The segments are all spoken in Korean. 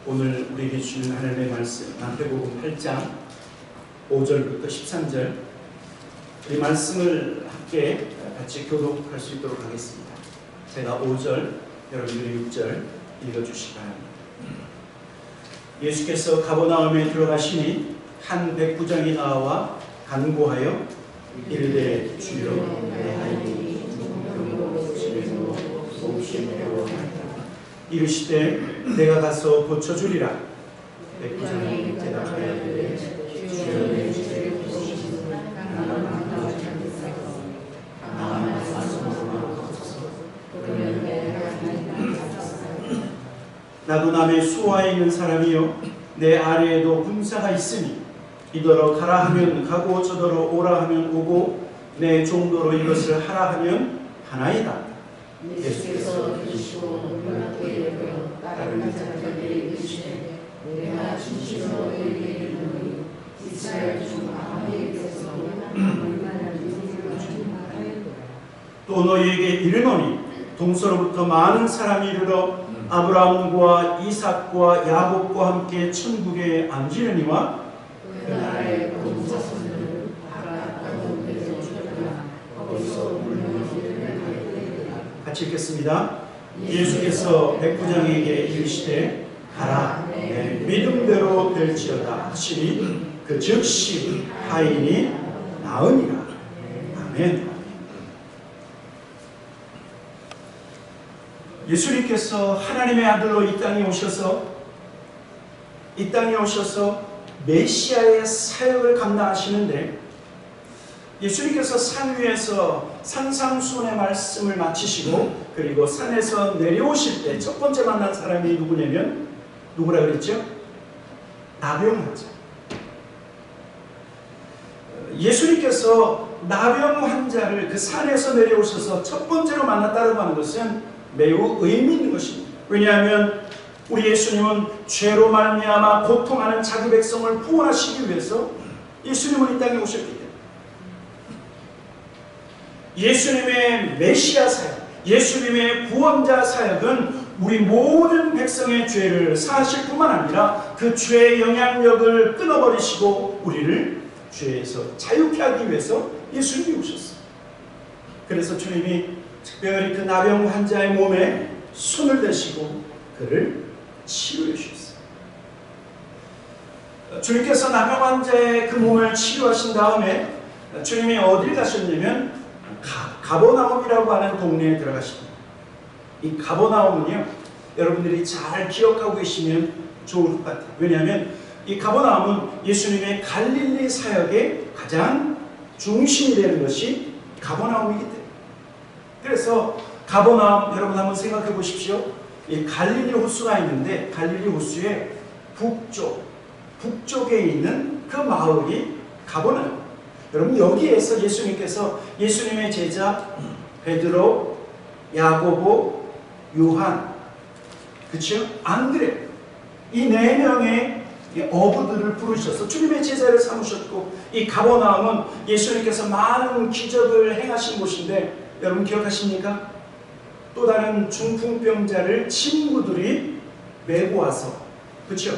오늘 우리에게 주는 하나님의 말씀 마태복음 8장 5절부터 13절 이 말씀을 함께 같이 교독할 수 있도록 하겠습니다. 제가 5절, 여러분들이 6절 읽어주시기 바랍니다. 예수께서 가버나움에 들어가시니 한 백부장이 나와 간구하여 이르되 주여 내 아이들이 집에 누워 목이 메어나이다. 이르시되 내가 가서 고쳐주리라. 백부장이 대답하여 이르되 주여 내 집에 오시는 나도 남의 수하에 있는 사람이요 내 아래에도 군사가 있으니 이더러 가라 하면 가고 저더러 오라 하면 오고 내 종도로 이것을 하라 하면 하나이다. 예수께서 이르시고 눈앞에 이르러 따르는 자들에게 이르시되 내가 진실로 너희에게 이르노니 이스라엘 중 아합에게서 얼마나 누구를 주는가 하였노라. 또 너희에게 이르노니 동서로부터 많은 사람이 이르러 아브라함과 이삭과 야곱과 함께 천국에 앉으려니와 그 나라의 온 자손들은 바라 어둠에서 죽었으나 거기서 물러나기를 하리라. 같이 읽겠습니다. 예수께서 백부장에게 이르시되 가라 내 믿음대로 될지어다 하시니 그 즉시 하인이 나으니라. 아멘. 예수님께서 하나님의 아들로 이 땅에 오셔서 메시아의 사역을 감당하시는데 예수님께서 산 위에서 산상수훈의 말씀을 마치시고 그리고 산에서 내려오실 때 첫 번째 만난 사람이 누구냐면 누구라 그랬죠? 나병 환자. 예수님께서 나병 환자를 그 산에서 내려오셔서 첫 번째로 만났다고 하는 것은 매우 의미 있는 것입니다. 왜냐하면 우리 예수님은 죄로 말미암아 고통하는 자기 백성을 구원하시기 위해서 예수님은 이 땅에 오셨기 때문에 예수님의 메시아 사역, 예수님의 구원자 사역은 우리 모든 백성의 죄를 사하실 뿐만 아니라 그 죄의 영향력을 끊어버리시고 우리를 죄에서 자유케 하기 위해서 예수님이 오셨어요. 그래서 주님이 특별히 그 나병 환자의 몸에 손을 대시고 그를 치료해 주셨어요. 주님께서 나병 환자의 그 몸을 치료하신 다음에 주님이 어딜 가셨냐면 가버나움이라고 하는 동네에 들어가십니다. 이 가버나움은요, 여러분들이 잘 기억하고 계시면 좋을 것 같아요. 왜냐하면 이 가버나움은 예수님의 갈릴리 사역의 가장 중심이 되는 것이 가버나움이기 때문에 그래서 가버나움 여러분 한번 생각해 보십시오. 이 갈릴리 호수가 있는데 갈릴리 호수의 북쪽에 있는 그 마을이 가버나움. 여러분 여기에서 예수님께서 예수님의 제자 베드로, 야고보, 요한, 그렇죠? 안드레 이 4명의 어부들을 부르셔서 주님의 제자를 삼으셨고 이 가버나움은 예수님께서 많은 기적을 행하신 곳인데 여러분 기억하십니까? 또 다른 중풍병자를 친구들이 메고 와서 그렇죠?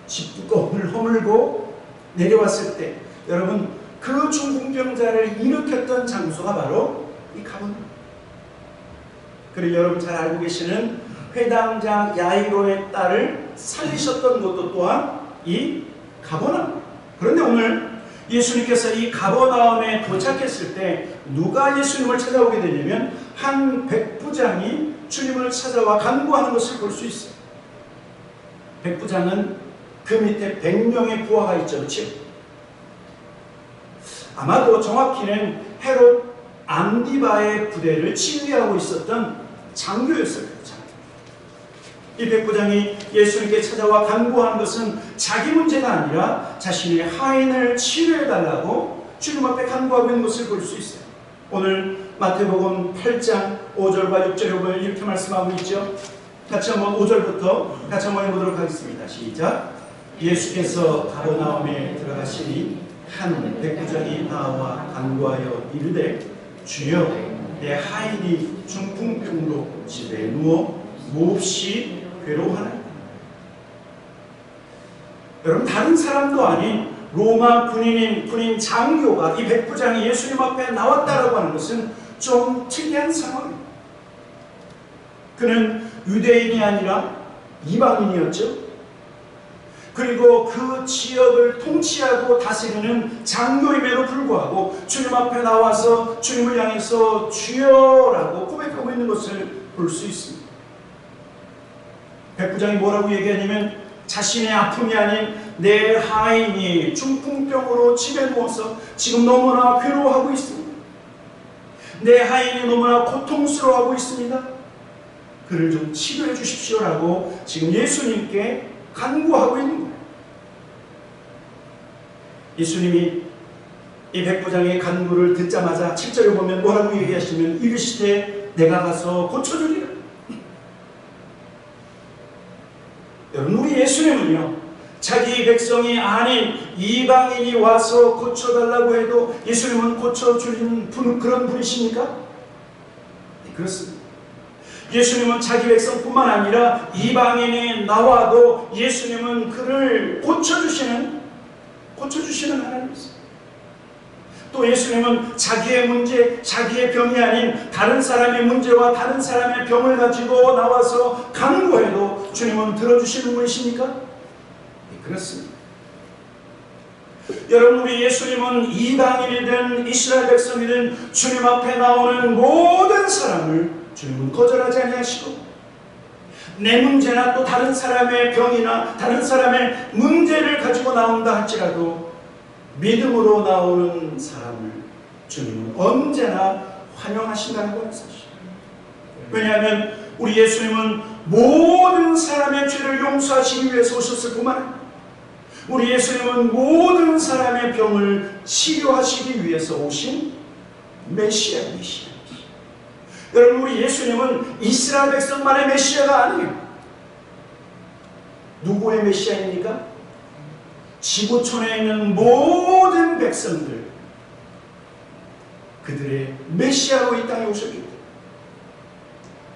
집뚜껑을 허물고 내려왔을 때 여러분 그 중풍병자를 일으켰던 장소가 바로 이 가버나움. 그리고 여러분 잘 알고 계시는 회당장 야이로의 딸을 살리셨던 것도 또한 이 가버나움. 그런데 오늘 예수님께서 이 가버나움에 도착했을 때 누가 예수님을 찾아오게 되냐면 한 백부장이 주님을 찾아와 간구하는 것을 볼 수 있어요. 백부장은 그 밑에 100명의 부하가 있죠. 그렇죠? 아마도 정확히는 헤롯 안디바의 부대를 지휘하고 있었던 장교였을 거예요. 이 백부장이 예수님께 찾아와 간구한 것은 자기 문제가 아니라 자신의 하인을 치료해달라고 주님 앞에 간구하고 있는 것을 볼 수 있어요. 오늘 마태복음 8장 5절과 6절에 이렇게 말씀하고 있죠. 같이 한번 5절부터 같이 한번 해보도록 하겠습니다. 시작. 예수께서 가버나움에 들어가시니 한 백부장이 나와 간구하여 이르되 주여 내 하인이 중풍병으로 집에 누워 몹시 괴로워하나이다. 여러분, 다른 사람도 아닌 로마 군인 장교가 이 백부장이 예수님 앞에 나왔다라고 하는 것은 좀 특이한 상황입니다. 그는 유대인이 아니라 이방인이었죠. 그리고 그 지역을 통치하고 다스리는 장교임에도 불구하고 주님 앞에 나와서 주님을 향해서 주여라고 고백하고 있는 것을 볼 수 있습니다. 백부장이 뭐라고 얘기하냐면, 자신의 아픔이 아닌 내 하인이 중풍병으로 집에 누워서 지금 너무나 괴로워하고 있습니다. 내 하인이 너무나 고통스러워하고 있습니다. 그를 좀 치료해 주십시오라고 지금 예수님께 간구하고 있는 거예요. 예수님이 이 백부장의 간구를 듣자마자 7절에 보면 뭐라고 얘기하시면, 이르시되 내가 가서 고쳐주리라. 여러분, 우리 예수님은요, 자기 백성이 아닌 이방인이 와서 고쳐달라고 해도 예수님은 고쳐주는 그런 분이십니까? 네, 그렇습니다. 예수님은 자기 백성뿐만 아니라 이방인이 나와도 예수님은 그를 고쳐주시는 하나님이십니다. 또 예수님은 자기의 문제, 자기의 병이 아닌 다른 사람의 문제와 다른 사람의 병을 가지고 나와서 간구해도 주님은 들어주시는 분이십니까? 네, 그렇습니다. 여러분, 우리 예수님은 이방인이든 이스라엘 백성이든 주님 앞에 나오는 모든 사람을 주님은 거절하지 아니하시고, 내 문제나 또 다른 사람의 병이나 다른 사람의 문제를 가지고 나온다 할지라도 믿음으로 나오는 사람을 주님은 언제나 환영하신다는 것을 사실. 왜냐하면 우리 예수님은 모든 사람의 죄를 용서하시기 위해서 오셨을 뿐만 아니라 우리 예수님은 모든 사람의 병을 치료하시기 위해서 오신 메시아이시죠. 여러분, 우리 예수님은 이스라엘 백성만의 메시아가 아니에요. 누구의 메시아입니까? 지구촌에 있는 모든 백성들, 그들의 메시아로 이 땅에 오셨기 때문에.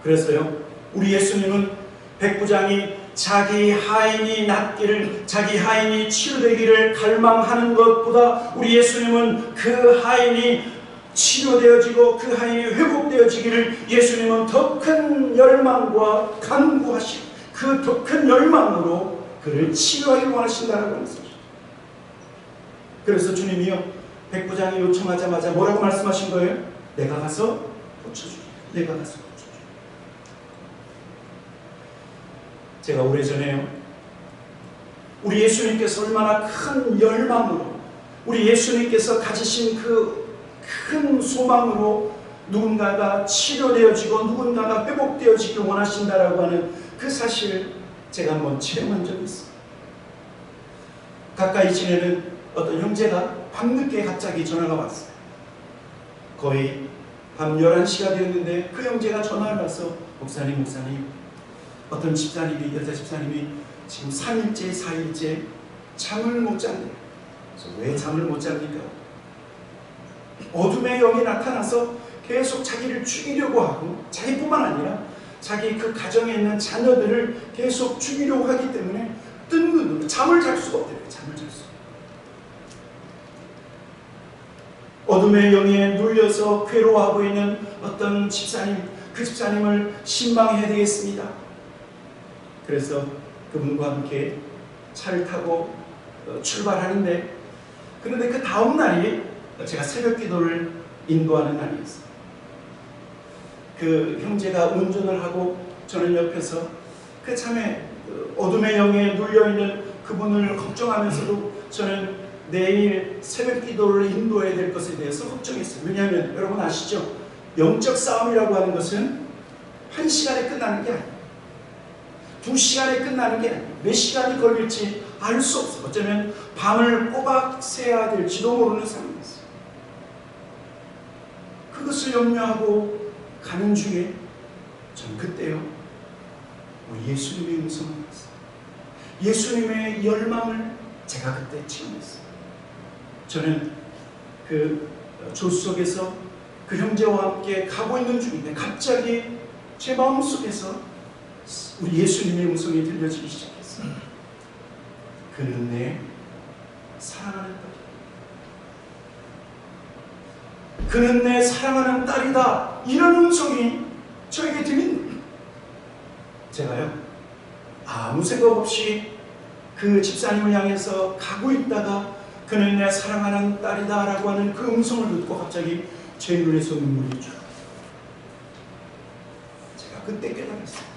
그래서요, 우리 예수님은 백부장이 자기 하인이 낫기를, 자기 하인이 치유되기를 갈망하는 것보다 우리 예수님은 그 하인이 치료되어지고 그 하인이 회복되어지기를 예수님은 더 큰 열망과 간구하시고 그 더 큰 열망으로 그를 치료하기 원하신다는 것이죠. 그래서 주님이요, 백부장이 요청하자마자 뭐라고 말씀하신 거예요? 내가 가서 고쳐주리. 내가 가서 고쳐주리. 제가 오래전에요, 우리 예수님께서 얼마나 큰 열망으로, 우리 예수님께서 가지신 그 큰 소망으로 누군가가 치료되어지고 누군가가 회복되어지길 원하신다라고 하는 그 사실을 제가 한번 체험한 적이 있습니다. 가까이 지내는 어떤 형제가 밤늦게 갑자기 전화가 왔어요. 거의 밤 11시가 되었는데 그 형제가 전화를 와서 목사님, 어떤 집사님이, 여자 집사님이 지금 3일째, 4일째 잠을 못 잔대요. 그래서 왜 잠을 못 잡니까? 어둠의 영이 나타나서 계속 자기를 죽이려고 하고, 자기뿐만 아니라 자기 그 가정에 있는 자녀들을 계속 죽이려고 하기 때문에 뜬 눈으로 잠을 잘 수가 없대요. 잠을 잘 수가. 어둠의 영에 눌려서 괴로워하고 있는 어떤 집사님, 그 집사님을 신방해야 되겠습니다. 그래서 그분과 함께 차를 타고 출발하는데, 그런데 그 다음 날이 제가 새벽 기도를 인도하는 날이었어요. 그 형제가 운전을 하고 저는 옆에서 그 참에 어둠의 영에 눌려있는 그분을 걱정하면서도 저는 내일 새벽 기도를 인도해야 될 것에 대해서 걱정했어요. 왜냐하면 여러분 아시죠? 영적 싸움이라고 하는 것은 1시간에 끝나는 게 아니에요. 2시간에 끝나는 게 아니에요. 몇 시간이 걸릴지 알 수 없어요. 어쩌면 밤을 꼬박 새야 될지도 모르는 상황이었어요. 그것을 염려하고 가는 중에 전 그때요, 우리 예수님의 음성을 들었어요. 예수님의 열망을 제가 그때 체험했어요. 저는 그 조수석에서 그 형제와 함께 가고 있는 중인데 갑자기 제 마음속에서 우리 예수님의 음성이 들려지기 시작했어요. 그는 내 사랑하는 딸이다. 그는 내 사랑하는 딸이다. 이런 음성이 저에게 들립니다. 제가요, 아무 생각 없이 그 집사님을 향해서 가고 있다가 그는 내 사랑하는 딸이다 라고 하는 그 음성을 듣고 갑자기 제 눈에서 눈물이 쭉. 제가 그때 깨달았어요.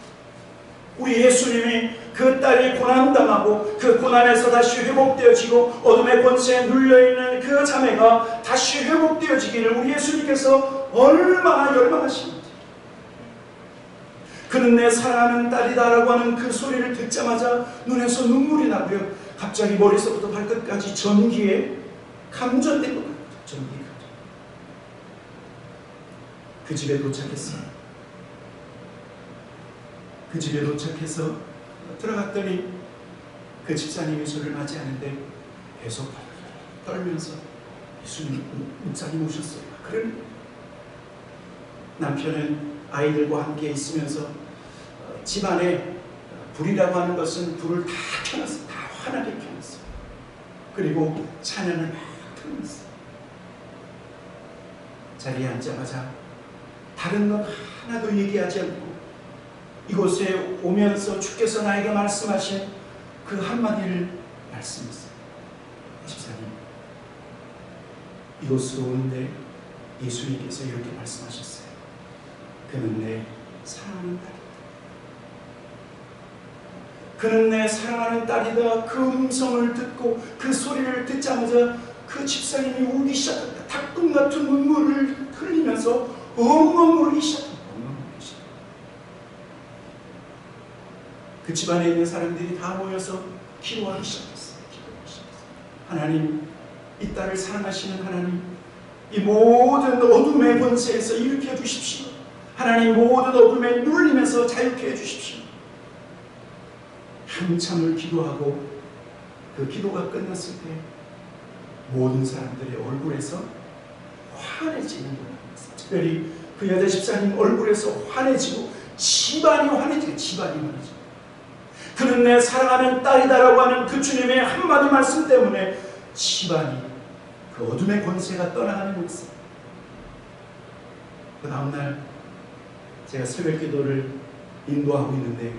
우리 예수님이 그 딸이 고난당하고 그 고난에서 다시 회복되어지고 어둠의 권세에 눌려있는 그 자매가 다시 회복되어지기를 우리 예수님께서 얼마나 열망하시는지. 그는 내 사랑하는 딸이다 라고 하는 그 소리를 듣자마자 눈에서 눈물이 나고요. 갑자기 머리서부터 발끝까지 전기에 감전된 것 같아요. 전기가. 그 집에 도착했어요. 그 집에 도착해서 들어갔더니 그 집사님이 저를 맞이하는데 계속 떨면서 예수님 목사님 오셨어요. 그러니 남편은 아이들과 함께 있으면서 집안에 불이라고 하는 것은 불을 다 켜놨어요. 다 환하게 켜놨어요. 그리고 찬양을 막 틀어놨어요. 자리에 앉자마자 다른 건 하나도 얘기하지 않고 이곳에 오면서 주께서 나에게 말씀하신 그 한마디를 말씀했어요. 집사님, 이곳으로 오는데 예수님께서 이렇게 말씀하셨어요. 그는 내 사랑하는 딸이다. 그는 내 사랑하는 딸이다. 그 음성을 듣고 그 소리를 듣자마자 그 집사님이 울기 시작합니다. 닭꿈 같은 눈물을 흘리면서 엉엉 울기 시작합니다. 그 집안에 있는 사람들이 다 모여서 기도하기 시작했어요. 하나님, 이 딸을 사랑하시는 하나님, 이 모든 어둠의 권세에서 일으켜 주십시오. 하나님, 모든 어둠에 눌리면서 자유케 해주십시오. 한참을 기도하고 그 기도가 끝났을 때 모든 사람들의 얼굴에서 환해지는 것 같았어요. 특별히 그 여자 집사님 얼굴에서 환해지고 집안이 환해지고 그는 내 사랑하는 딸이다라고 하는 그 주님의 한마디 말씀 때문에 집안이 그 어둠의 권세가 떠나가는 모습. 그 다음날 제가 새벽 기도를 인도하고 있는데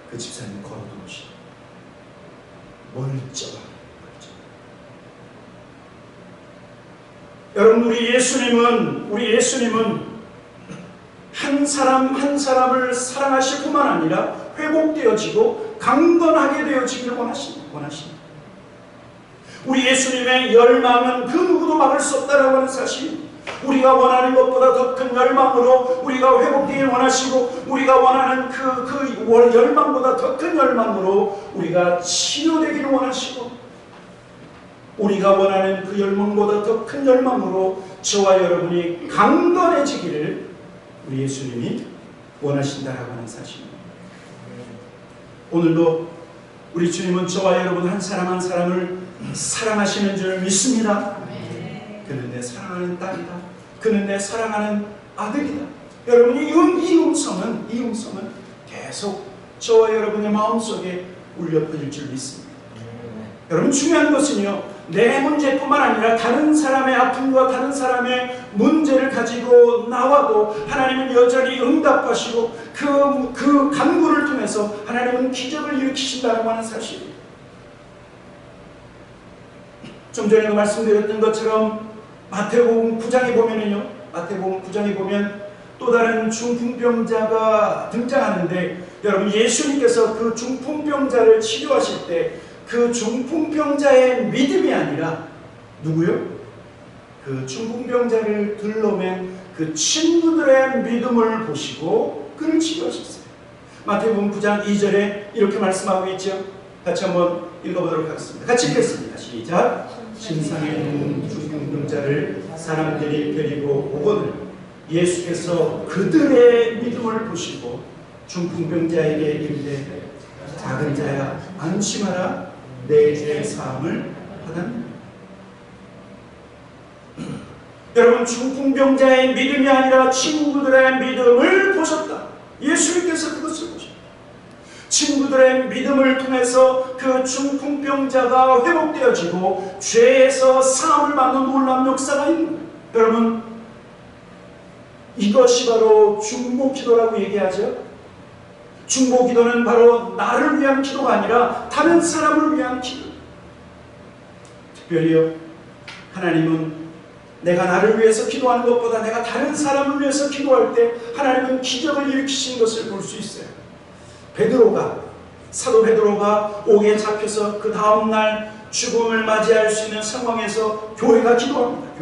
그 집사님 걸어 들어오시고 멀쩡하게. 여러분, 우리 예수님은 한 사람 한 사람을 사랑하실 뿐만 아니라 회복되어지고 강건하게 되어지기를 원하십니다. 우리 예수님의 열망은 그 누구도 막을 수 없다라고 하는 사실, 우리가 원하는 것보다 더 큰 열망으로 우리가 회복되길 원하시고 우리가 원하는 그 열망보다 더 큰 열망으로 우리가 치료되기를 원하시고 우리가 원하는 그 열망보다 더 큰 열망으로 저와 여러분이 강건해지기를 우리 예수님이 원하신다라고 하는 사실입니다. 오늘도 우리 주님은 저와 여러분 한 사람 한 사람을 사랑하시는 줄 믿습니다. 그는 내 사랑하는 딸이다. 그는 내 사랑하는 아들이다. 여러분이 이 음성은 계속 저와 여러분의 마음속에 울려 퍼질 줄 믿습니다. 여러분, 중요한 것은요, 내 문제뿐만 아니라 다른 사람의 아픔과 다른 사람의 문제를 가지고 나와도 하나님은 여전히 응답하시고 그 간구를 통해서 하나님은 기적을 일으키신다고 하는 사실이에요. 좀 전에도 말씀드렸던 것처럼 마태복음 9장에 보면 또 다른 중풍병자가 등장하는데, 여러분, 예수님께서 그 중풍병자를 치료하실 때 그 중풍병자의 믿음이 아니라 누구요? 그 중풍병자를 둘러맨 그 친구들의 믿음을 보시고 그를 치료하셨어요. 마태복음 9장 2절에 이렇게 말씀하고 있죠. 같이 한번 읽어보도록 하겠습니다. 같이 읽겠습니다. 시작. 신상에 있는 중풍병자를 사람들이 데리고 오거늘 예수께서 그들의 믿음을 보시고 중풍병자에게 이르되 작은 자야 안심하라, 내 죄 사함을 받았느니라. 여러분, 중풍병자의 믿음이 아니라 친구들의 믿음을 보셨다. 예수님께서 그것을 보셨다. 친구들의 믿음을 통해서 그 중풍병자가 회복되어지고 죄에서 사함을 받는 놀라운 역사가 있는 거예요. 여러분, 이것이 바로 중보기도라고 얘기하죠. 중보기도는 바로 나를 위한 기도가 아니라 다른 사람을 위한 기도. 특별히요, 하나님은 내가 나를 위해서 기도하는 것보다 내가 다른 사람을 위해서 기도할 때 하나님은 기적을 일으키신 것을 볼 수 있어요. 사도 베드로가 옥에 잡혀서 그 다음날 죽음을 맞이할 수 있는 상황에서 교회가 기도합니다.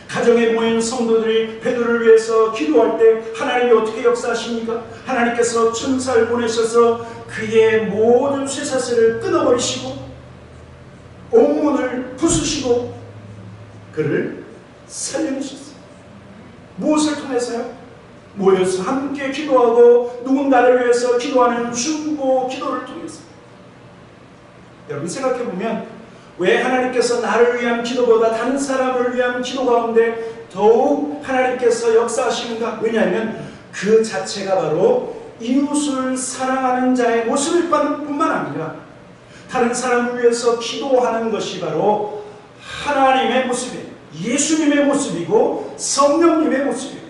가정에 모인 성도들이 베드로를 위해서 기도할 때 하나님이 어떻게 역사하십니까? 하나님께서 천사를 보내셔서 그의 모든 쇠사슬을 끊어버리시고 옥문을 부수시고 그를 살려내셨어요. 무엇을 통해서요? 모여서 함께 기도하고 누군가를 위해서 기도하는 중보 기도를 통해서. 여러분 생각해보면 왜 하나님께서 나를 위한 기도보다 다른 사람을 위한 기도 가운데 더욱 하나님께서 역사하시는가? 왜냐하면 그 자체가 바로 이웃을 사랑하는 자의 모습일 뿐만 아니라 다른 사람을 위해서 기도하는 것이 바로 하나님의 모습이에요. 예수님의 모습이고 성령님의 모습이에요.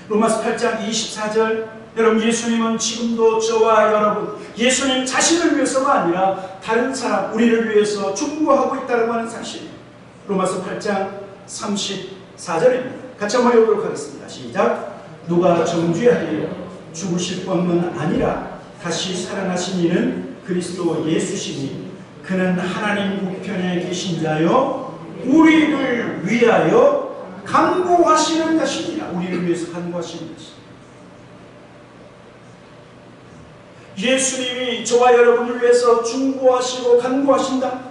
로마서 8장 24절, 여러분 예수님은 지금도 저와 여러분, 예수님 자신을 위해서가 아니라 다른 사람, 우리를 위해서 중보하고 있다고 하는 사실이에요. 로마서 8장 34절입니다. 같이 한번 읽어보도록 하겠습니다. 시작. 누가 정죄하리요? 죽으실 뿐만 아니라 다시 살아나신 이는 그리스도 예수시니 그는 하나님 우편에 계신 자요 우리를 위하여 간구하시는 것이니라. 우리를 위해서 간구하시는 것이니라. 예수님이 저와 여러분을 위해서 중보하시고 간구하신다.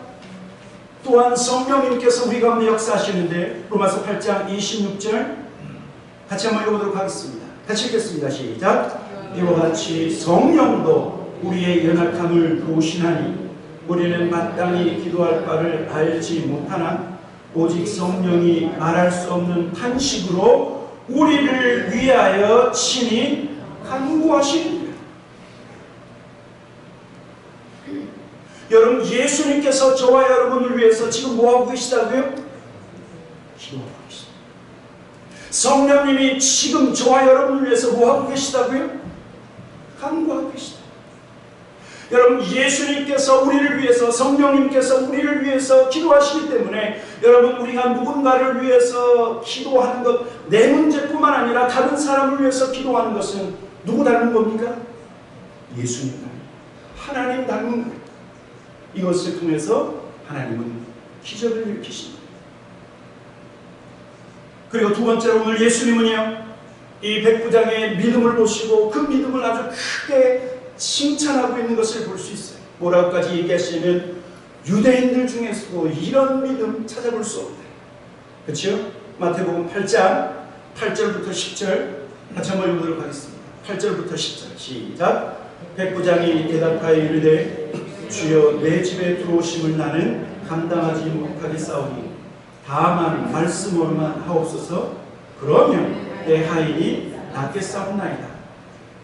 또한 성령님께서 우리 가운데 역사하시는데 로마서 8장 26절 같이 한번 읽어보도록 하겠습니다. 같이 읽겠습니다. 시작. 이와 같이 성령도 우리의 연약함을 도우시나니 우리는 마땅히 기도할 바를 알지 못하나 오직 성령이 말할 수 없는 탄식으로 우리를 위하여 친히 간구하시느니라. 여러분 예수님께서 저와 여러분을 위해서 지금 뭐하고 계시다고요? 기도하고 계십니다. 성령님이 지금 저와 여러분을 위해서 뭐하고 계시다고요? 간구하고 계시다. 여러분 예수님께서 우리를 위해서, 성령님께서 우리를 위해서 기도하시기 때문에 여러분 우리가 누군가를 위해서 기도하는 것, 내 문제뿐만 아니라 다른 사람을 위해서 기도하는 것은 누구 닮은 겁니까? 예수님 닮은, 하나님 닮은 거예요. 이것을 통해서 하나님은 기적을 일으키십니다. 그리고 두 번째로 오늘 예수님은요, 이 백부장의 믿음을 보시고 그 믿음을 아주 크게 칭찬하고 있는 것을 볼 수 있어요. 뭐라고까지 얘기하시면 유대인들 중에서도 이런 믿음 찾아볼 수 없다. 그렇죠? 마태복음 8장 8절부터 10절 같이 한번 읽어보도록 하겠습니다. 8절부터 10절 시작. 백부장이 대답하여 이르되 주여 내 집에 들어오심을 나는 감당하지 못하겠사오니 다만 말씀으로만 하옵소서. 그러면 내 하인이 낫겠사옵나이다.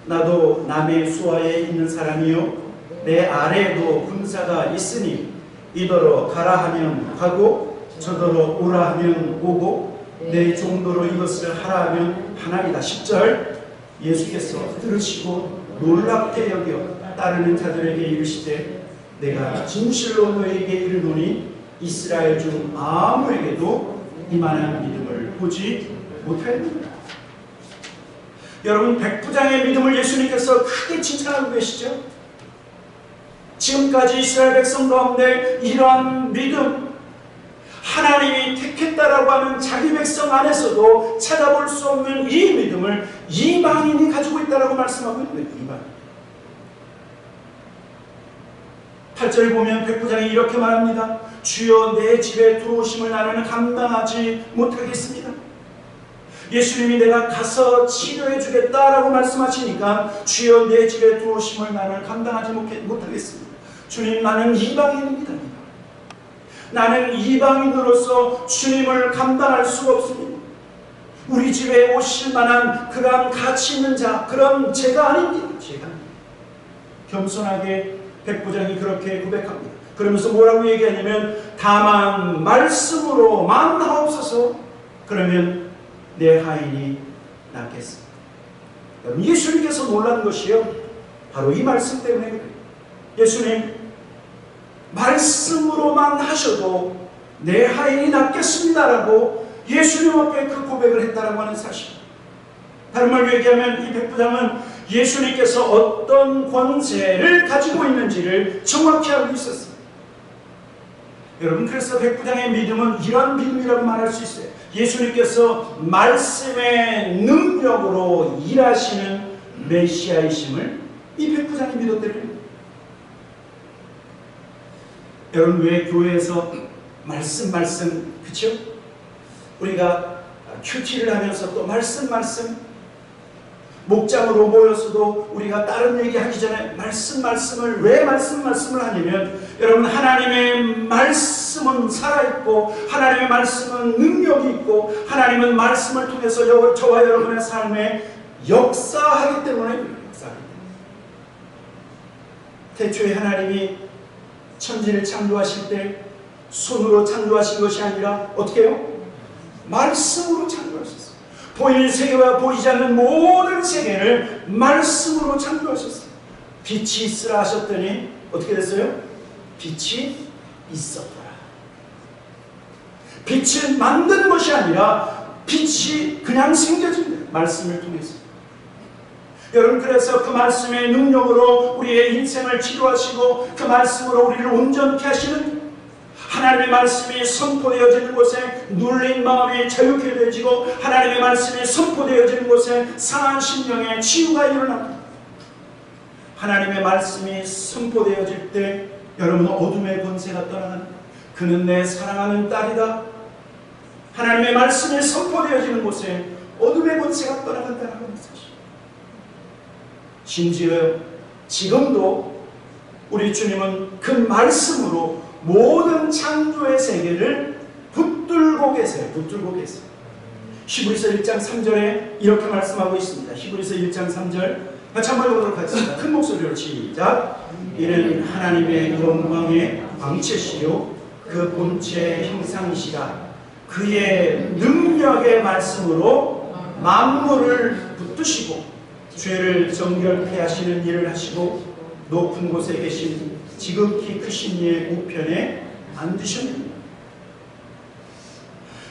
나도 남의 수하에 있는 사람이요 내 아래에도 군사가 있으니 이더러 가라 하면 가고 저더러 오라 하면 오고 내 정도로 이것을 하라 하면 하나이다. 10절. 예수께서 들으시고 놀랍게 여겨 따르는 자들에게 이르시되 내가 진실로 너에게 이르노니 이스라엘 중 아무에게도 이만한 믿음을 보지 못하였느니라. 여러분 백부장의 믿음을 예수님께서 크게 칭찬하고 계시죠. 지금까지 이스라엘 백성 가운데 이러한 믿음, 하나님이 택했다라고 하는 자기 백성 안에서도 찾아볼 수 없는 이 믿음을 이방인이 가지고 있다라고 말씀하고 있는 거예요. 이방인. 8절을 보면 백부장이 이렇게 말합니다. 주여 내 집에 들어오심을 나는 감당하지 못하겠습니다. 예수님이 내가 가서 치료해 주겠다라고 말씀하시니까 주여 내 집에 들어오심을 나는 감당하지 못하겠습니다. 주님 나는 이방인입니다. 나는 이방인으로서 주님을 감당할 수가 없습니다. 우리 집에 오실 만한 그런 가치 있는 자, 그런 제가 아닙니다. 제가. 겸손하게 백부장이 그렇게 고백합니다. 그러면서 뭐라고 얘기하냐면 다만 말씀으로 만하옵소서. 그러면 내 하인이 낫겠습니다. 여러분, 예수님께서 놀란 것이요, 바로 이 말씀 때문에 그래요. 예수님, 말씀으로만 하셔도 내 하인이 낫겠습니다라고 예수님 앞에 그 고백을 했다라고 하는 사실. 다른 말로 얘기하면 이 백부장은 예수님께서 어떤 권세를 가지고 있는지를 정확히 알고 있었어요. 여러분, 그래서 백부장의 믿음은 이러한 믿음이라고 말할 수 있어요. 예수님께서 말씀의 능력으로 일하시는 메시아이심을 이 백부장이 믿었대요. 여러분, 왜 교회에서 말씀 그쵸? 우리가 큐티를 하면서 또 말씀 목장으로 모여서도 우리가 다른 얘기하기 전에 말씀을 왜 말씀을 하냐면, 여러분, 하나님의 말씀은 살아있고 하나님의 말씀은 능력이 있고 하나님은 말씀을 통해서 저와 여러분의 삶에 역사하기 때문에. 태초에 하나님이 천지를 창조하실 때 손으로 창조하신 것이 아니라 어떻게 해요? 말씀으로 창조하셨어요. 보이는 세계와 보이지 않는 모든 세계를 말씀으로 창조하셨어요. 빛이 있으라 하셨더니 어떻게 됐어요? 빛이 있었더라. 빛을 만든 것이 아니라 빛이 그냥 생겨진 거예요. 말씀을 통해서. 여러분, 그래서 그 말씀의 능력으로 우리의 인생을 치료하시고 그 말씀으로 우리를 온전케 하시는, 하나님의 말씀이 선포되어지는 곳에 눌린 마음이 자유케 되어지고 하나님의 말씀이 선포되어지는 곳에 상한 심령의 치유가 일어납니다. 하나님의 말씀이 선포되어질 때 여러분, 어둠의 권세가 떠나갑니다. 그는 내 사랑하는 딸이다. 하나님의 말씀이 선포되어지는 곳에 어둠의 권세가 떠나간다는 사실. 심지어 지금도 우리 주님은 그 말씀으로 모든 창조의 세계를 붙들고 계세요. 히브리서 1장 3절에 이렇게 말씀하고 있습니다. 히브리서 1장 3절 같이 한번 읽어보도록 하겠습니다. 큰 목소리로 시작. 이는 하나님의 영광의 광채시요 그 본체의 형상이시라. 그의 능력의 말씀으로 만물을 붙드시고 죄를 정결케 하시는 일을 하시고 높은 곳에 계신 지극히 크신 이의 우편에 앉으셨느니라.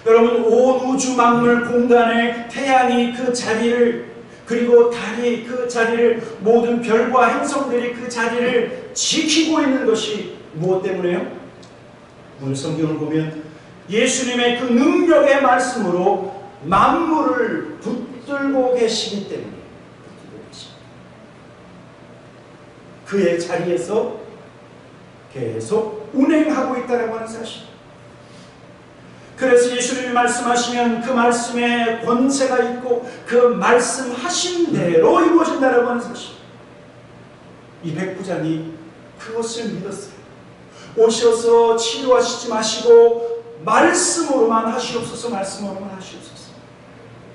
여러분, 온 우주 만물 공간에 태양이 그 자리를, 그리고 달이 그 자리를, 모든 별과 행성들이 그 자리를 지키고 있는 것이 무엇 때문에요? 오늘 성경을 보면 예수님의 그 능력의 말씀으로 만물을 붙들고 계시기 때문에 그의 자리에서 계속 운행하고 있다고 하는 사실. 그래서 예수님이 말씀하시면 그 말씀에 권세가 있고 그 말씀하신 대로 이루어진다고 하는 사실. 이 백부장이 그것을 믿었어요. 오셔서 치료하시지 마시고 말씀으로만 하시옵소서.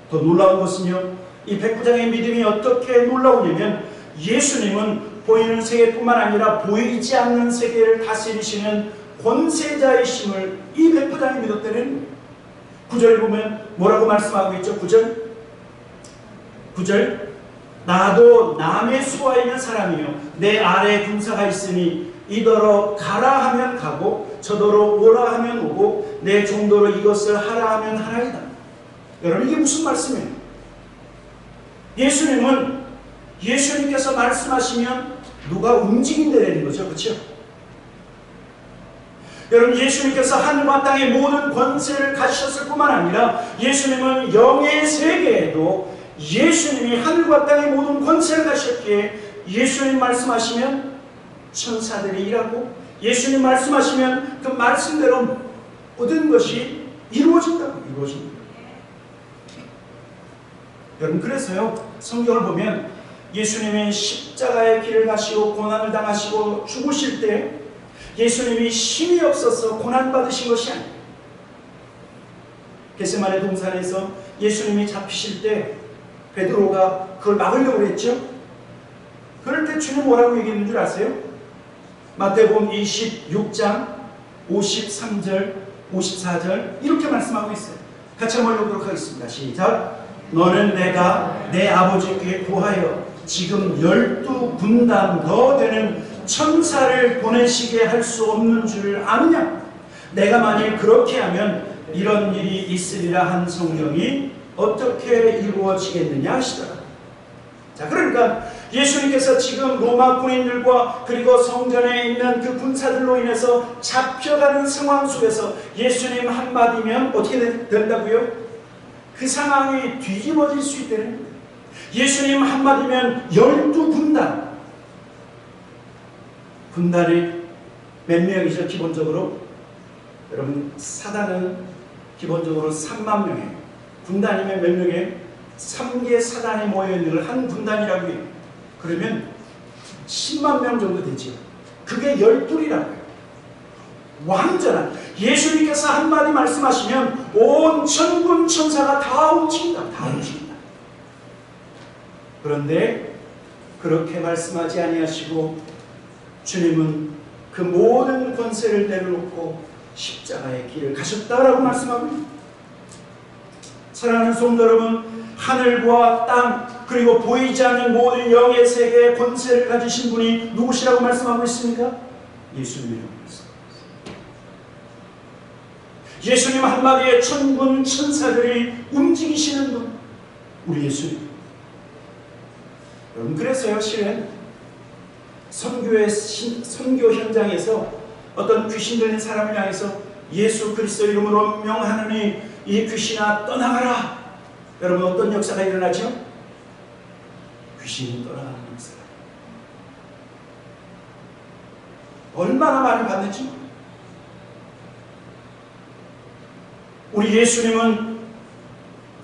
더 놀라운 것은요, 이 백부장의 믿음이 어떻게 놀라우냐면 예수님은 보이는 세계뿐만 아니라 보이지 않는 세계를 다스리시는 권세자이심을 이 백부장이 믿었다는 9절에 보면 뭐라고 말씀하고 있죠? 9절 나도 남의 수하에 있는 사람이요 내 아래에 군사가 있으니 이더러 가라 하면 가고 저더러 오라 하면 오고 내 종도로 이것을 하라 하면 하나이다. 여러분, 이게 무슨 말씀이에요? 예수님께서 말씀하시면 누가 움직인다는 거죠. 그렇죠? 여러분, 예수님께서 하늘과 땅의 모든 권세를 가지셨을 뿐만 아니라 예수님은 영의 세계에도 예수님이 하늘과 땅의 모든 권세를 가지셨기에 예수님 말씀하시면 천사들이 일하고 예수님 말씀하시면 그 말씀대로 모든 것이 이루어진다고. 여러분, 그래서요, 성경을 보면 예수님이 십자가의 길을 가시고 고난을 당하시고 죽으실 때 예수님이 힘이 없어서 고난받으신 것이 아니에요. 겟세마네 동산에서 예수님이 잡히실 때 베드로가 그걸 막으려고 했죠. 그럴 때 주님 뭐라고 얘기했는 줄 아세요? 마태복음 26장 53절 54절 이렇게 말씀하고 있어요. 같이 한번 읽어보도록 하겠습니다. 시작. 너는 내가 내 아버지께 구하여 지금 12분단 더 되는 천사를 보내시게 할 수 없는 줄 아느냐? 내가 만일 그렇게 하면 이런 일이 있으리라 한 성경이 어떻게 이루어지겠느냐 하시더라. 자, 그러니까 예수님께서 지금 로마 군인들과 그리고 성전에 있는 그 군사들로 인해서 잡혀가는 상황 속에서 예수님 한마디면 어떻게 된다고요? 그 상황이 뒤집어질 수 있다는 거예요. 예수님 한마디면 12군단. 군단이 몇 명이죠? 기본적으로 여러분, 사단은 기본적으로 3만 명이에요. 군단이면 몇 명이에요? 3개 사단이 모여있는 걸 한 군단이라고 해요. 그러면 10만 명 정도 되죠. 그게 12이라고요. 완전한, 예수님께서 한마디 말씀하시면 온 천군 천사가 다 움직인다. 다 움직인다. 그런데 그렇게 말씀하지 아니하시고 주님은 그 모든 권세를 내려놓고 십자가의 길을 가셨다라고 말씀하고 있습니다. 사랑하는 성도 여러분, 하늘과 땅 그리고 보이지 않는 모든 영의 세계의 권세를 가지신 분이 누구시라고 말씀하고 있습니까? 예수님이라고 말씀하고 있습니다. 예수님 한마디에 천군 천사들이 움직이시는 분, 우리 예수님. 여러분, 그래서요, 실은 선교 현장에서 어떤 귀신 들린 사람을 향해서 예수 그리스도 이름으로 명하느니 이 귀신아 떠나가라. 여러분, 어떤 역사가 일어나죠? 귀신이 떠나가는 역사. 얼마나 많이 받는지. 우리 예수님은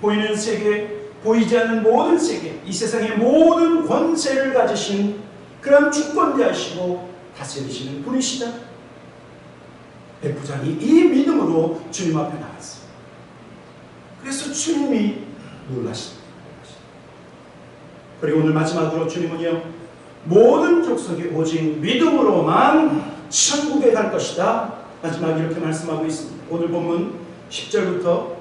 보이는 세계, 보이지 않는 모든 세계, 이 세상의 모든 권세를 가지신 그런 주권자이시고 다스리시는 분이시다. 백부장이 이 믿음으로 주님 앞에 나갔어요. 그래서 주님이 놀라십니다. 그리고 오늘 마지막으로 주님은요, 모든 족속이 오직 믿음으로만 천국에 갈 것이다. 마지막 이렇게 말씀하고 있습니다. 오늘 본문 10절부터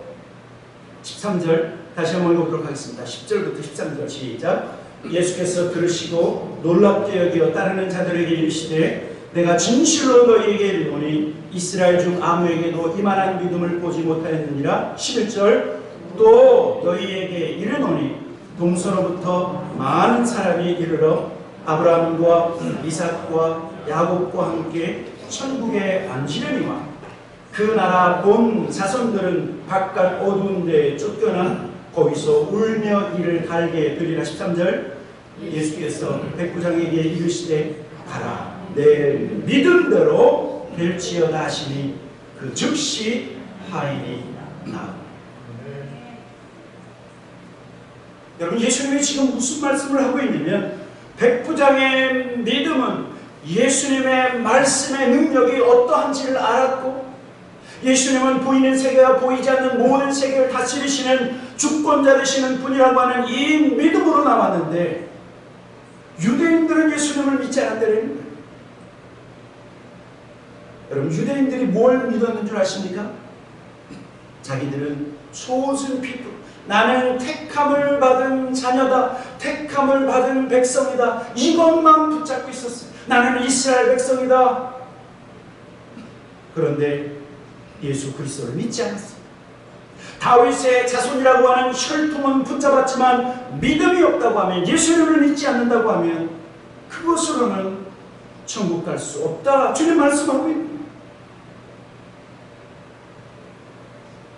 13절 다시 한번 읽어보도록 하겠습니다. 10절부터 13절 시작. 예수께서 들으시고 놀랍게 여겨 따르는 자들에게 이르시되 내가 진실로 너희에게 이르노니 이스라엘 중 아무에게도 이만한 믿음을 보지 못하였느니라. 11절 또 너희에게 이르노니 동서로부터 많은 사람이 이르러 아브라함과 이삭과 야곱과 함께 천국에 앉으려니와 그 나라 본 자손들은 바깥 어두운 데에 쫓겨나 거기서 울며 이를 갈게 되리라. 13절 예수께서 백부장에게 이르시되 가라 내 믿음대로 될지어다 하시니 그 즉시 하인이 나오고. 여러분, 예수님이 지금 무슨 말씀을 하고 있냐면 백부장의 믿음은 예수님의 말씀의 능력이 어떠한지를 알았고 예수님은 보이는 세계와 보이지 않는 모든 세계를 다스리시는 주권자 되시는 분이라고 하는 이 믿음으로 나왔는데 유대인들은 예수님을 믿지 않았다는 거예요. 여러분, 유대인들이 뭘 믿었는 줄 아십니까? 자기들은 chosen people, 나는 택함을 받은 자녀다, 택함을 받은 백성이다, 이것만 붙잡고 있었어요. 나는 이스라엘 백성이다. 그런데 예수 그리스도를 믿지 않았어요. 다윗의 자손이라고 하는 혈통은 붙잡았지만 믿음이 없다고 하면, 예수님을 믿지 않는다고 하면 그것으로는 천국 갈 수 없다. 주님 말씀하고 있습니다.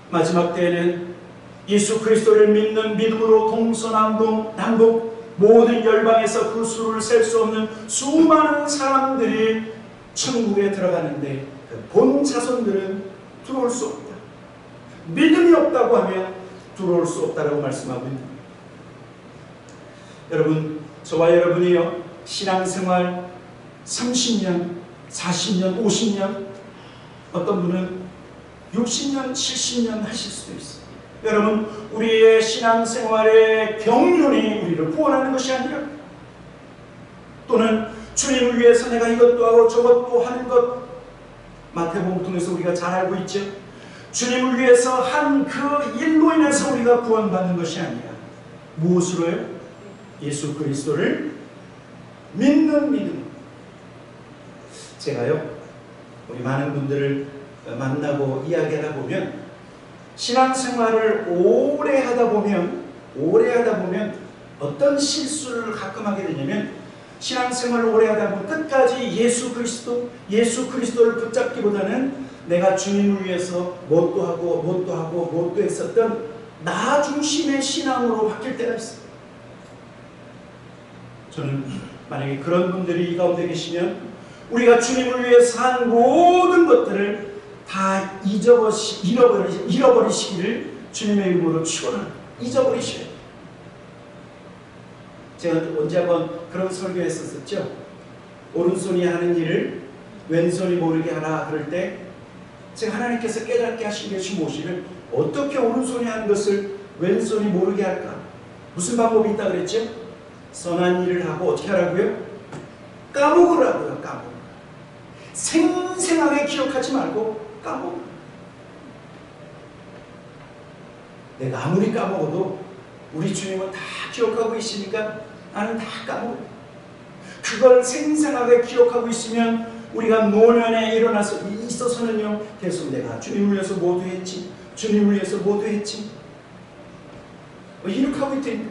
마지막 때에는 예수 그리스도를 믿는 믿음으로 동서남북 모든 열방에서 그 수를 셀 수 없는 수많은 사람들이 천국에 들어가는데 그 본 자손들은 들어올 수 없다. 믿음이 없다고 하면 들어올 수 없다라고 말씀하고 있습니다. 여러분, 저와 여러분이요, 신앙생활 30년, 40년, 50년, 어떤 분은 60년, 70년 하실 수도 있어요. 여러분, 우리의 신앙생활의 경륜이 우리를 구원하는 것이 아니라 또는 주님을 위해서 내가 이것도 하고 저것도 하는 것, 마태복음 통해서 우리가 잘 알고 있죠. 주님을 위해서 한 그 일로 인해서 우리가 구원받는 것이 아니라 무엇으로요? 예수 그리스도를 믿는 믿음. 제가요, 우리 많은 분들을 만나고 이야기하다 보면, 신앙생활을 오래 하다 보면 어떤 실수를 가끔 하게 되냐면, 신앙생활을 오래 하다 보면 끝까지 예수 그리스도를 붙잡기보다는 내가 주님을 위해서 뭣도 하고 했었던 나 중심의 신앙으로 바뀔 때가 있어요. 저는 만약에 그런 분들이 이 가운데 계시면 우리가 주님을 위해서 한 모든 것들을 다 잃어버리시기를 주님의 이름으로 축원합니다. 잊어버리셔야 돼요. 제가 언제 한번 그런 설교했었죠. 오른손이 하는 일을 왼손이 모르게 하라 그럴 때 제가 하나님께서 깨닫게 하신 것이 무엇이를, 어떻게 오른손이 하는 것을 왼손이 모르게 할까? 무슨 방법이 있다 그랬죠? 선한 일을 하고 어떻게 하라고요? 까먹으라고요. 까먹으라. 생생하게 기억하지 말고 까먹으라. 내가 아무리 까먹어도 우리 주님은 다 기억하고 있으니까 나는 다 까먹어요. 그걸 생생하게 기억하고 있으면 우리가 노년에 일어나서 있어서는요, 계속 내가 주님을 위해서 모두 했지, 주님을 위해서 모두 했지, 이렇게 하고 있다니까.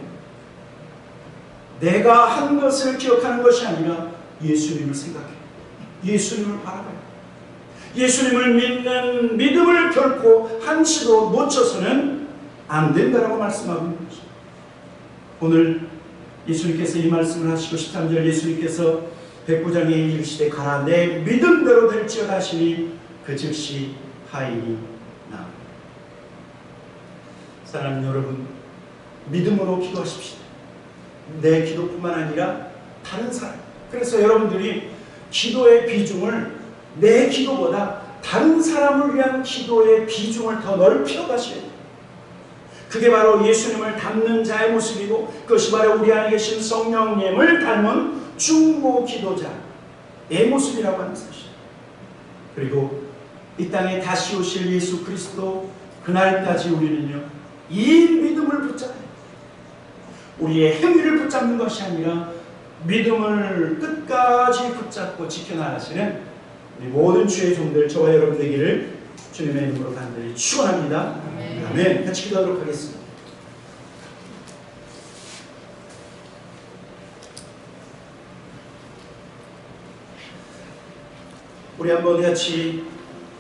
내가 한 것을 기억하는 것이 아니라 예수님을 생각해, 예수님을 바라봐요. 예수님을 믿는 믿음을 결코 한시도 놓쳐서는 안 된다라고 말씀하고 있는 것입니다. 오늘 예수님께서 이 말씀을 하시고 13절 예수님께서 백부장에게 이르시되 가라 내 믿음대로 될지어다 하시니 그 즉시 하인이 나아. 사랑하는 여러분, 믿음으로 기도하십시오. 내 기도뿐만 아니라 다른 사람. 그래서 여러분들이 기도의 비중을 내 기도보다 다른 사람을 위한 기도의 비중을 더 넓혀 가셔야 돼요. 그게 바로 예수님을 닮는 자의 모습이고, 그것이 바로 우리 안에 계신 성령님을 닮은 중보 기도자의 모습이라고 하는 사실. 그리고 이 땅에 다시 오실 예수 그리스도 그날까지 우리는요, 이 믿음을 붙잡아요. 우리의 행위를 붙잡는 것이 아니라 믿음을 끝까지 붙잡고 지켜나가시는 우리 모든 주의 종들, 저와 여러분 되기를 주님의 이름으로 간절히 축원합니다. 아멘. 같이 기도하도록 하겠습니다. 우리 한번 같이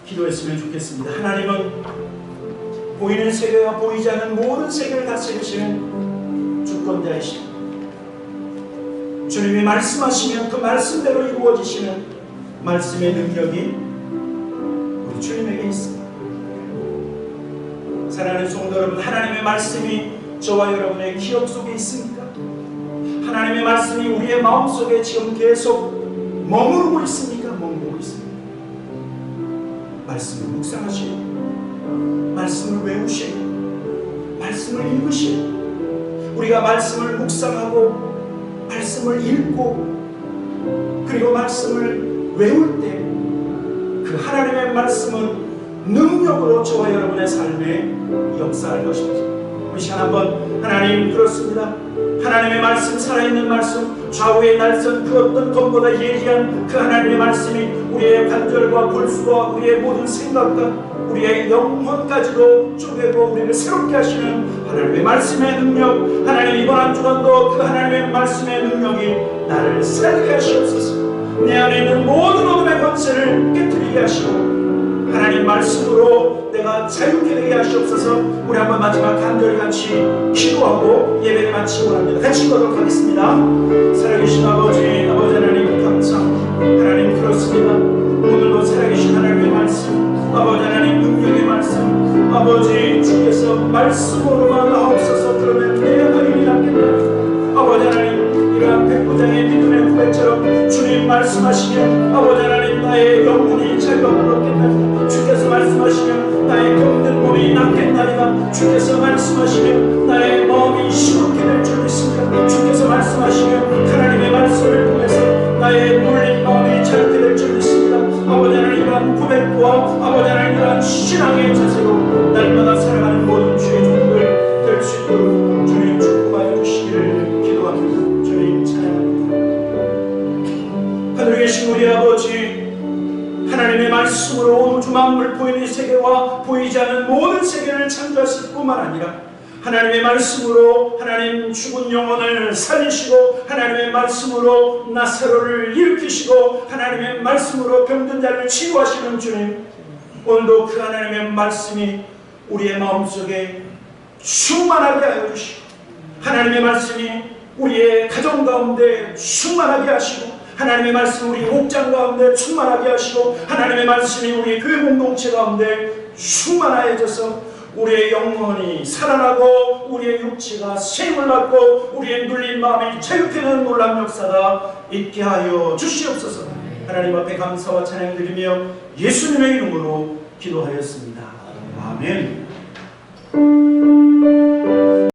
기도했으면 좋겠습니다. 하나님은 보이는 세계와 보이지 않는 모든 세계를 다스리시는 주권자이시고, 주님이 말씀하시면 그 말씀대로 이루어지시는 말씀의 능력이 우리 주님에게 있습니다. 사랑하는 성도 여러분, 하나님의 말씀이 저와 여러분의 기억 속에 있습니까? 하나님의 말씀이 우리의 마음속에 지금 계속 머무르고 있습니까? 머무르고 있습니다. 말씀을 묵상하시고, 말씀을 외우시고, 말씀을 읽으시고, 우리가 말씀을 묵상하고 말씀을 읽고 그리고 말씀을 외울 때 그 하나님의 말씀은 능력으로 저와 여러분의 삶에 역사할 것입니다. 우리 시간 한번, 하나님 그렇습니다. 하나님의 말씀, 살아있는 말씀, 좌우의 날선 그 어떤 것보다 예리한 그 하나님의 말씀이 우리의 관절과 골수와 우리의 모든 생각과 우리의 영혼까지도 쪼개고 우리를 새롭게 하시는 하나님의 말씀의 능력, 하나님 이번 한 주간도 그 하나님의 말씀의 능력이 나를 살게 하시옵소서. 내 안에 있는 모든 어둠의 권세를 깨뜨리게 하시고 하나님 말씀으로 내가 자유케 되게 하시옵소서. 우리 한번 마지막 간절히 같이 기도하고 예배를 마치고 합니다. 같이 기도하도록 하겠습니다. 살아계신 아버지 하나님 감사합니다. 하나님 그렇습니다. 오늘도 살아계신 하나님의 말씀, 아버지 하나님 능력의 말씀, 아버지 주께서 말씀으로만 나옵소서. 그러면 내 하인이 낫겠다. 아버지 하나님, 이러한 백부장의 믿음의 후배처럼 주님 말씀하시면 아버지 하나님 나의 영혼이 자유함을 얻겠나이다. 주께서 말씀하시면 나의 병든 몸이 낫겠나이다. 주께서 말씀하시면 나의 마음이 시원케 될 줄 믿습니다. 주께서 말씀하시면 하나님의 말씀을 통해서 나의 눌린 마음이 자유케 될 줄 믿습니다. 아버지 하나님, 이러한 고백과 아버지 하나님 이러한 신앙의 자세로 날마다 살아가는 모든 주의 종들 될 수 있도록 주님 축복하여 주시기를 기도합니다. 주님 찬양합니다. 하늘에 계신 우리 아버지, 하나님의 말씀으로 우주 만물 보이는 세계와 보이지 않는 모든 세계를 창조하실 뿐만 아니라 하나님의 말씀으로 하나님 죽은 영혼을 살리시고 하나님의 말씀으로 나사로를 일으키시고 하나님의 말씀으로 병든 자를 치유하시는 주님, 오늘도 그 하나님의 말씀이 우리의 마음속에 충만하게 하여 주시고 하나님의 말씀이 우리의 가정 가운데 충만하게 하시고 하나님의 말씀이 우리 목장 가운데 충만하게 하시고 하나님의 말씀이 우리 교회 공동체 가운데 충만하여져서 우리의 영혼이 살아나고 우리의 육체가 샘을 받고 우리의 눌린 마음이 자유케 되는 놀라운 역사가 있게 하여 주시옵소서. 하나님 앞에 감사와 찬양 드리며 예수님의 이름으로 기도하였습니다. 아멘.